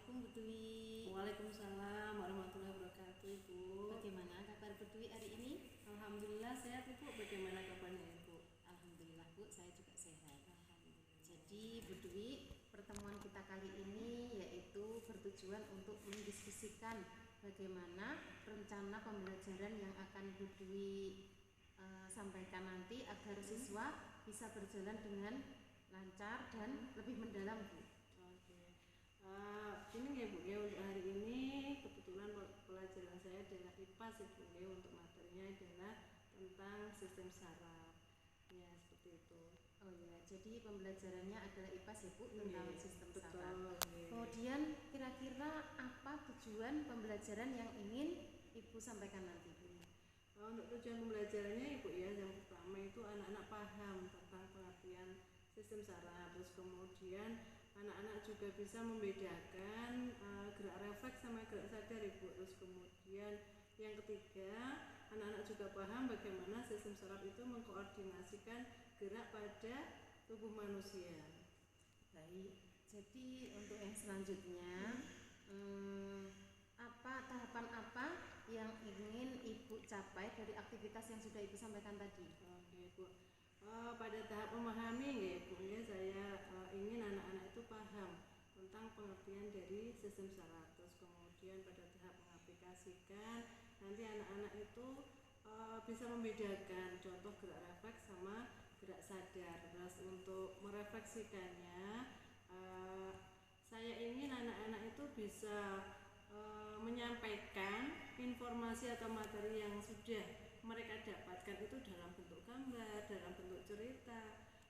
Assalamualaikum Bu Dwi. Waalaikumsalam warahmatullahi wabarakatuh, Ibu. Bagaimana kabar Bu Dwi hari ini? Alhamdulillah sehat, Ibu. Bagaimana kabarnya, Ibu? Alhamdulillah Bu, saya juga sehat. Alhamdulillah. Jadi Bu Dwi, pertemuan kita kali ini yaitu bertujuan untuk mendiskusikan bagaimana rencana pembelajaran yang akan Bu Dwi sampaikan nanti agar siswa bisa berjalan dengan lancar dan lebih mendalam, Bu. Ini ya Bu ya, untuk hari ini kebetulan pelajaran saya adalah IPA sih Bu ya, untuk materinya adalah tentang sistem saraf ya, seperti itu. Oh ya, jadi pembelajarannya adalah IPA sih Bu, tentang sistem betul, saraf. Kemudian kira-kira apa tujuan pembelajaran yang ingin Ibu sampaikan nanti Bu? Untuk tujuan pembelajarannya Ibu ya, yang pertama itu anak-anak paham tentang pengertian sistem saraf, terus kemudian anak-anak juga bisa membedakan gerak refleks sama gerak sadar, Ibu. Terus kemudian yang ketiga, anak-anak juga paham bagaimana sistem saraf itu mengkoordinasikan gerak pada tubuh manusia. Baik, jadi untuk yang selanjutnya tahapan apa yang ingin Ibu capai dari aktivitas yang sudah Ibu sampaikan tadi? Oke, Bu. Pada tahap memahami ya Bu ya, saya ingin anak-anak itu paham tentang pengertian dari sistem saraf. Terus kemudian pada tahap mengaplikasikan, nanti anak-anak itu bisa membedakan contoh gerak refleks sama gerak sadar. Terus untuk merefleksikannya, saya ingin anak-anak itu bisa menyampaikan informasi atau materi yang sudah mereka dapatkan itu dalam bentuk gambar, dalam bentuk cerita,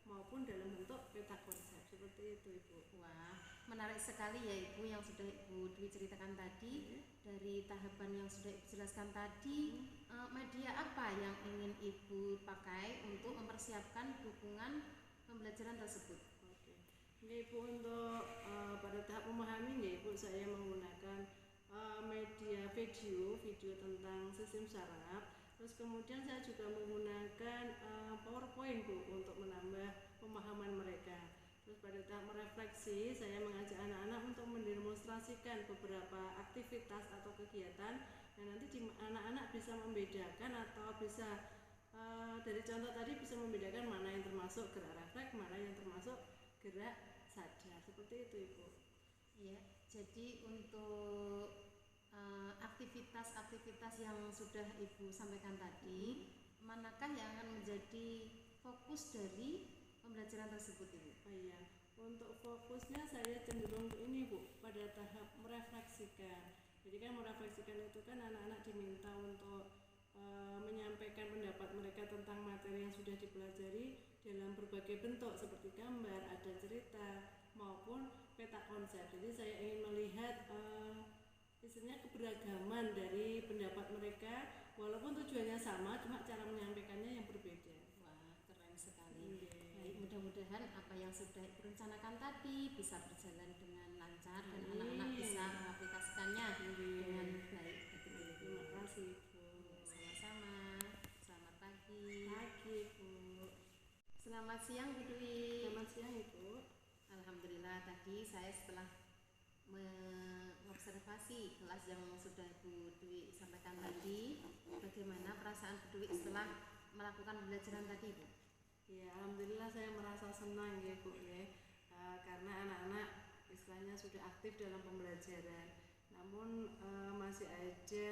maupun dalam bentuk peta konsep, seperti itu, Ibu. Wah, menarik sekali ya Ibu yang sudah Ibu Dwi ceritakan tadi. Dari tahapan yang sudah Ibu jelaskan tadi, media apa yang ingin Ibu pakai untuk mempersiapkan dukungan pembelajaran tersebut? Oke, ini Ibu, untuk pada tahap memahami ya Ibu, saya menggunakan media video tentang sistem saraf. Terus kemudian saya juga menggunakan PowerPoint Bu untuk menambah pemahaman mereka. Terus pada tahap merefleksi, saya mengajak anak-anak untuk mendemonstrasikan beberapa aktivitas atau kegiatan yang nanti anak-anak bisa membedakan atau bisa dari contoh tadi bisa membedakan mana yang termasuk gerak refleks, mana yang termasuk gerak sadar, seperti itu, Ibu. Ya, jadi untuk aktivitas-aktivitas yang sudah Ibu sampaikan tadi, manakah yang akan menjadi fokus dari pembelajaran tersebut, Ibu? Oh iya, untuk fokusnya saya cenderung ke ini Bu, pada tahap merefleksikan. Jadi kan merefleksikan itu kan anak-anak diminta untuk menyampaikan pendapat mereka tentang materi yang sudah dipelajari dalam berbagai bentuk seperti gambar, ada cerita, maupun peta konsep. Jadi saya ingin melihat istilahnya keberagaman dari pendapat mereka, walaupun tujuannya sama, cuma cara menyampaikannya yang berbeda. Wah, keren sekali. Baik, mudah-mudahan apa yang sudah direncanakan tadi bisa berjalan dengan lancar dan anak-anak bisa mengaplikasikannya dengan baik. Terima kasih, Bu. Sama-sama. Selamat pagi. Pagi, Bu. Selamat siang, Bu Dwi. Selamat siang, Ibu. Alhamdulillah, tadi saya setelah mengobservasi kelas yang sudah Bu Dwi sampaikan tadi, bagaimana perasaan Bu Dwi setelah melakukan pembelajaran tadi, Bu? Ya, alhamdulillah saya merasa senang ya Bu ya, karena anak-anak istilahnya sudah aktif dalam pembelajaran. Namun masih ada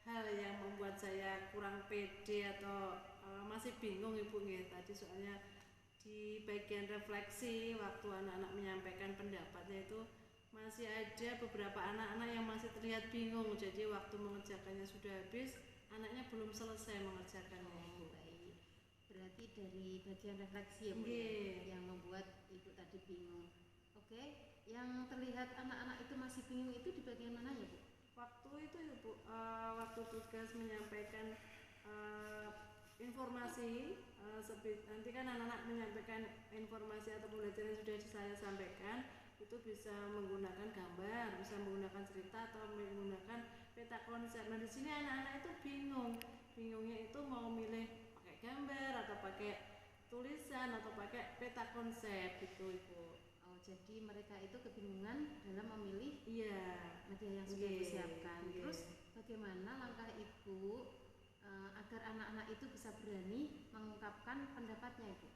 hal yang membuat saya kurang pede atau masih bingung Ibu ya tadi, soalnya di bagian refleksi waktu anak-anak menyampaikan pendapatnya itu masih ada beberapa anak-anak yang masih terlihat bingung. Jadi waktu mengerjakannya sudah habis, anaknya belum selesai mengerjakannya, Ibu. Baik. Berarti dari bagian refleksi ya Bu, yang membuat Ibu tadi bingung. Oke, yang terlihat anak-anak itu masih bingung itu di bagian mana ya Bu? Waktu itu ya Bu, waktu tugas menyampaikan informasi, nanti kan anak-anak menyampaikan informasi atau pembelajaran yang sudah saya sampaikan, itu bisa menggunakan gambar, bisa menggunakan cerita atau menggunakan peta konsep. Nah di sini anak-anak itu bingungnya itu mau milih pakai gambar atau pakai tulisan atau pakai peta konsep gitu Ibu. Oh, jadi mereka itu kebingungan dalam memilih Iya, yang sudah Ibu Nggih, siapkan. nggih. Terus bagaimana langkah Ibu agar anak-anak itu bisa berani mengungkapkan pendapatnya, Ibu?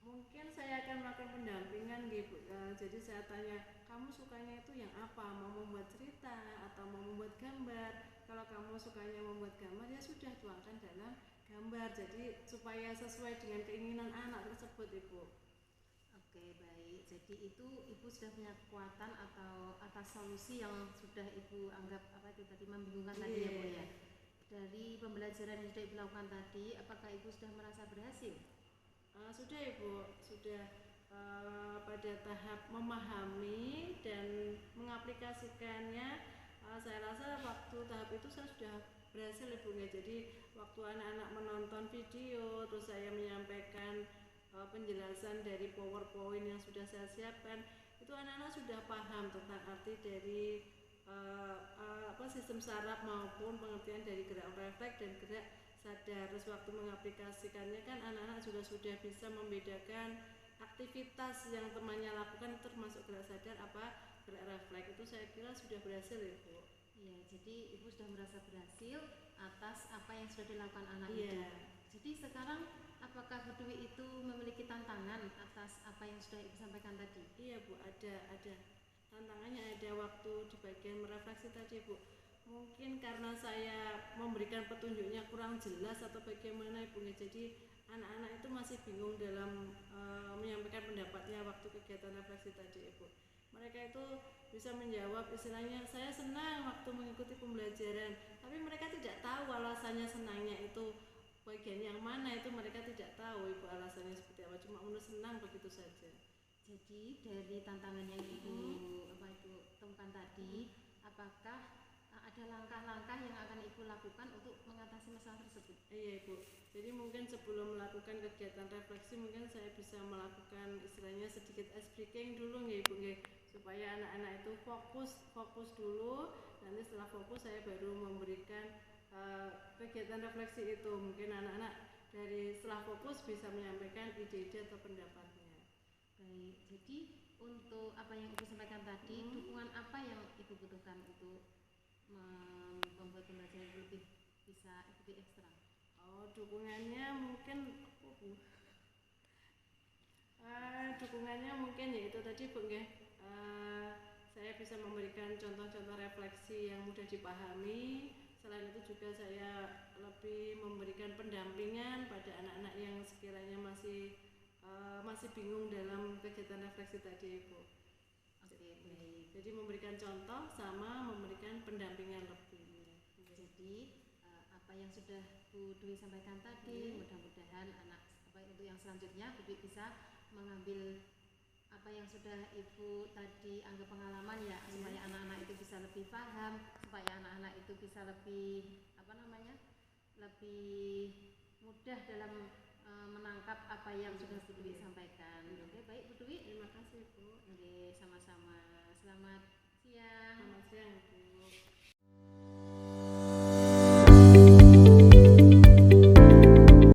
Mungkin saya akan melakukan pendampingan gitu. Jadi saya tanya, kamu sukanya itu yang apa? Mau membuat cerita atau mau membuat gambar? Kalau kamu sukanya membuat gambar, ya sudah tuangkan dalam gambar. Jadi supaya sesuai dengan keinginan anak tersebut, Ibu. Oke, baik. Jadi itu Ibu sudah punya kekuatan atau atas solusi yang sudah Ibu anggap apa itu tadi membingungkan tadi ya, Bu ya. Dari pembelajaran yang sudah Ibu lakukan tadi, apakah Ibu sudah merasa berhasil? Sudah Ibu, sudah pada tahap memahami dan mengaplikasikannya. Saya rasa waktu tahap itu saya sudah berhasil Ibu ya. Jadi waktu anak-anak menonton video, terus saya menyampaikan penjelasan dari PowerPoint yang sudah saya siapkan, itu anak-anak sudah paham tentang arti dari sistem saraf maupun pengertian dari gerak refleks dan gerak sadar. Terus waktu mengaplikasikannya kan anak-anak juga sudah bisa membedakan aktivitas yang temannya lakukan termasuk gerak sadar apa gerak refleks. Itu saya kira sudah berhasil ya Bu. Iya, jadi Ibu sudah merasa berhasil atas apa yang sudah dilakukan anak Iya. itu. Jadi sekarang apakah Bu Dwi itu memiliki tantangan atas apa yang sudah Ibu sampaikan tadi? Iya Bu, ada tantangannya, ada waktu di bagian merefleksi tadi Bu. Mungkin karena saya memberikan petunjuknya kurang jelas atau bagaimana Ibu ya, jadi anak-anak itu masih bingung dalam menyampaikan pendapatnya waktu kegiatan refleksi tadi Ibu. Mereka itu bisa menjawab istilahnya, saya senang waktu mengikuti pembelajaran, tapi mereka tidak tahu alasannya senangnya itu bagian yang mana, itu mereka tidak tahu Ibu alasannya seperti apa, cuma menurut senang begitu saja. Jadi dari tantangan yang Ibu temukan tadi, apakah ada langkah-langkah yang akan Ibu lakukan untuk mengatasi masalah tersebut? Iya Ibu, jadi mungkin sebelum melakukan kegiatan refleksi mungkin saya bisa melakukan istilahnya sedikit ice breaking dulu ya Ibu ya, supaya anak-anak itu fokus dulu, nanti setelah fokus saya baru memberikan kegiatan refleksi itu. Mungkin anak-anak dari setelah fokus bisa menyampaikan ide-ide atau pendapatnya. Baik, jadi untuk apa yang Ibu sampaikan tadi, dukungan apa yang Ibu butuhkan untuk membuat pembelajaran lebih bisa lebih ekstra? Dukungannya mungkin dukungannya mungkin yaitu tadi Bu ya, saya bisa memberikan contoh-contoh refleksi yang mudah dipahami. Selain itu juga saya lebih memberikan pendampingan pada anak-anak yang sekiranya masih bingung dalam kegiatan refleksi tadi Ibu. Oke, baik. Jadi memberikan contoh sama memberikan pendampingan lebih. Jadi apa yang sudah Bu Dwi sampaikan tadi, mudah-mudahan anak untuk yang selanjutnya Bu Dwi bisa mengambil apa yang sudah Ibu tadi anggap pengalaman ya, supaya anak-anak itu bisa lebih paham, supaya anak-anak itu bisa lebih lebih mudah dalam menangkap apa yang sudah Bu Dwi sampaikan. Oke, baik Bu Dwi. Terima kasih Bu. Oke, sama-sama. Selamat siang. Selamat siang Bu.